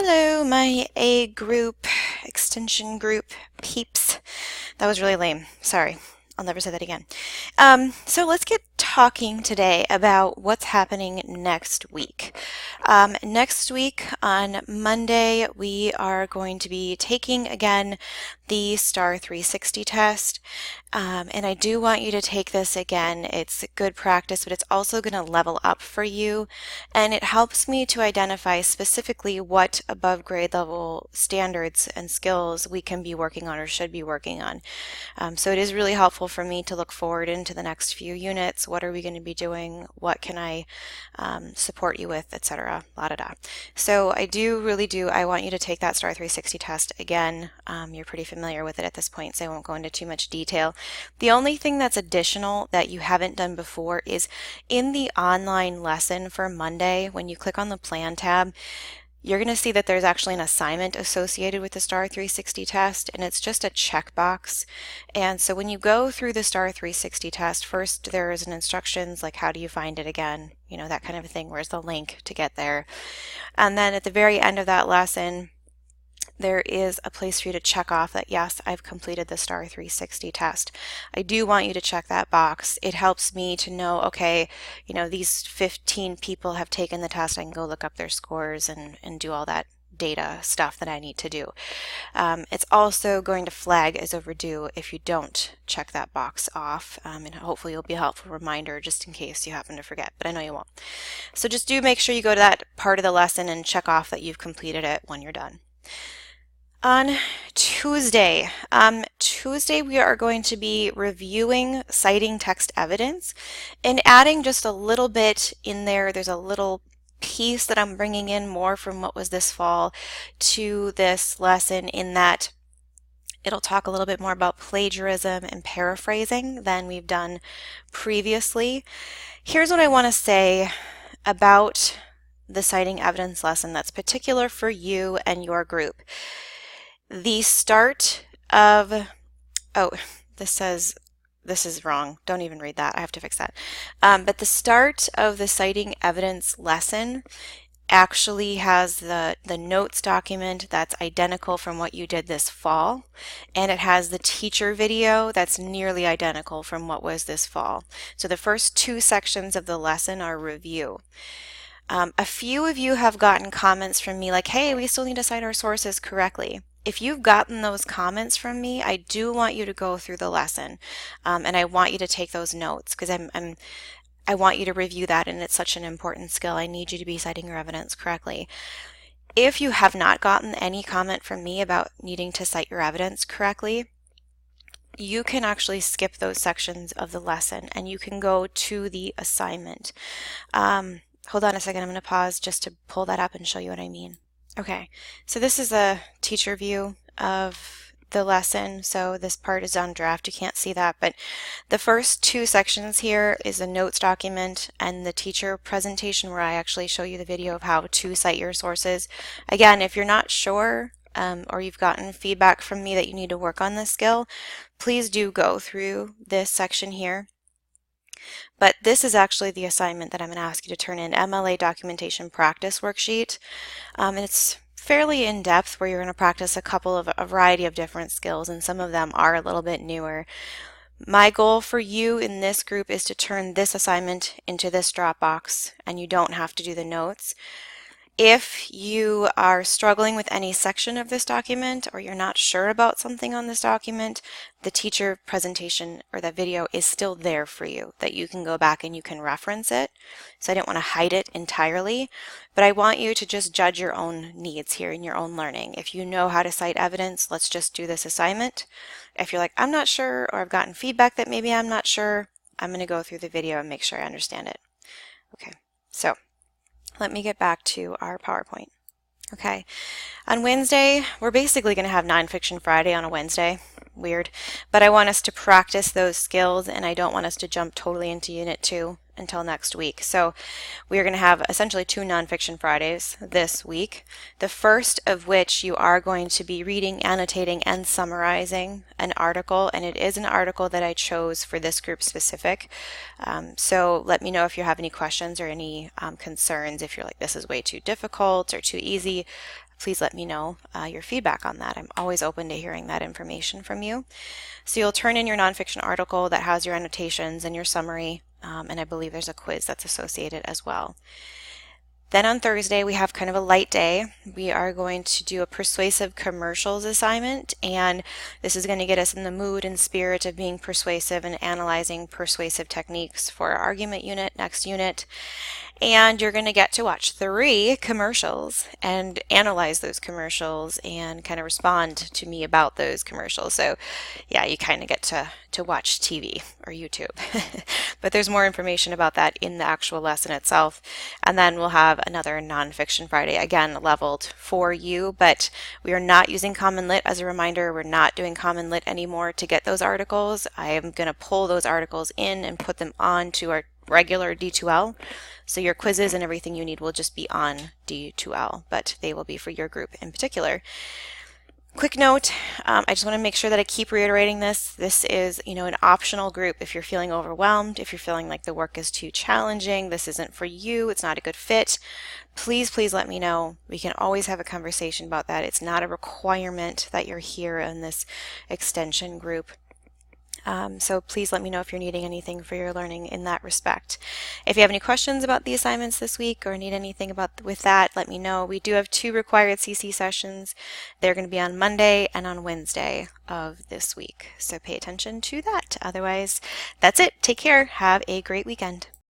Hello, my A group, extension group peeps. That was really lame. Sorry. I'll never say that again. So let's get talking today about what's happening next week. Next week on Monday, we are going to be taking again the STAR 360 test. And I do want you to take this again. It's good practice, but it's also going to level up for you. And it helps me to identify specifically what above grade level standards and skills we can be working on or should be working on. So it is really helpful for me to look forward into the next few units. What are we going to be doing? What can I support you with, etc. La da da. So I want you to take that STAR 360 test again. You're pretty familiar with it at this point, so I won't go into too much detail. The only thing that's additional that you haven't done before is in the online lesson for Monday, when you click on the plan tab, you're going to see that there's actually an assignment associated with the STAR 360 test, and it's just a checkbox. And so when you go through the STAR 360 test, first there is an instructions like how do you find it again, that kind of a thing. Where's the link to get there? And then at the very end of that lesson, there is a place for you to check off that, yes, I've completed the STAR 360 test. I do want you to check that box. It helps me to know, okay, these 15 people have taken the test. I can go look up their scores and do all that data stuff that I need to do. It's also going to flag as overdue if you don't check that box off, and hopefully it'll be a helpful reminder just in case you happen to forget, but I know you won't. So just do make sure you go to that part of the lesson and check off that you've completed it when you're done. On Tuesday, we are going to be reviewing citing text evidence and adding just a little bit in there. There's a little piece that I'm bringing in more from what was this fall to this lesson, in that it'll talk a little bit more about plagiarism and paraphrasing than we've done previously. Here's what I want to say about the citing evidence lesson that's particular for you and your group. The start of, this is wrong. Don't even read that. I have to fix that. But the start of the citing evidence lesson actually has the notes document that's identical from what you did this fall, and it has the teacher video that's nearly identical from what was this fall. So the first two sections of the lesson are review. A few of you have gotten comments from me like, hey, we still need to cite our sources correctly. If you've gotten those comments from me, I do want you to go through the lesson, and I want you to take those notes, because I want you to review that, and it's such an important skill. I need you to be citing your evidence correctly. If you have not gotten any comment from me about needing to cite your evidence correctly, you can actually skip those sections of the lesson, and you can go to the assignment. Hold on a second, I'm going to pause just to pull that up and show you what I mean. Okay, so this is a teacher view of the lesson. So this part is on draft, you can't see that, but the first two sections here is a notes document and the teacher presentation where I actually show you the video of how to cite your sources. Again, if you're not sure or you've gotten feedback from me that you need to work on this skill, please do go through this section here. But this is actually the assignment that I'm going to ask you to turn in, MLA Documentation Practice Worksheet. And it's fairly in-depth, where you're going to practice a variety of different skills, and some of them are a little bit newer. My goal for you in this group is to turn this assignment into this Dropbox, and you don't have to do the notes. If you are struggling with any section of this document, or you're not sure about something on this document, the teacher presentation or the video is still there for you, that you can go back and you can reference it. So I didn't want to hide it entirely, but I want you to just judge your own needs here in your own learning. If you know how to cite evidence, let's just do this assignment. If you're like, I'm not sure, or I've gotten feedback that maybe I'm not sure, I'm going to go through the video and make sure I understand it. Okay, so let me get back to our PowerPoint. Okay, on Wednesday, we're basically going to have Nonfiction Friday on a Wednesday. Weird. But I want us to practice those skills, and I don't want us to jump totally into Unit 2 until next week. So we are going to have essentially 2 Nonfiction Fridays this week, the first of which you are going to be reading, annotating, and summarizing an article, and it is an article that I chose for this group specific. So let me know if you have any questions or any concerns, if you're like, this is way too difficult or too easy. please let me know your feedback on that. I'm always open to hearing that information from you. So you'll turn in your nonfiction article that has your annotations and your summary, and I believe there's a quiz that's associated as well. Then on Thursday, we have kind of a light day. We are going to do a persuasive commercials assignment, and this is going to get us in the mood and spirit of being persuasive and analyzing persuasive techniques for our argument unit, next unit. And you're going to get to watch 3 commercials and analyze those commercials and kind of respond to me about those commercials. So yeah, you kind of get to watch TV or YouTube. But there's more information about that in the actual lesson itself. And then we'll have another Nonfiction Friday, again, leveled for you, but we are not using Common Lit. As a reminder, we're not doing Common Lit anymore to get those articles. I am going to pull those articles in and put them onto our regular D2L. So your quizzes and everything you need will just be on D2L, but they will be for your group in particular. Quick note, I just want to make sure that I keep reiterating this. This is, an optional group. If you're feeling overwhelmed, if you're feeling like the work is too challenging, this isn't for you, it's not a good fit, please let me know. We can always have a conversation about that. It's not a requirement that you're here in this extension group. So please let me know if you're needing anything for your learning in that respect. If you have any questions about the assignments this week or need anything with that, let me know. We do have 2 required CC sessions. They're going to be on Monday and on Wednesday of this week. So pay attention to that. Otherwise, that's it. Take care. Have a great weekend.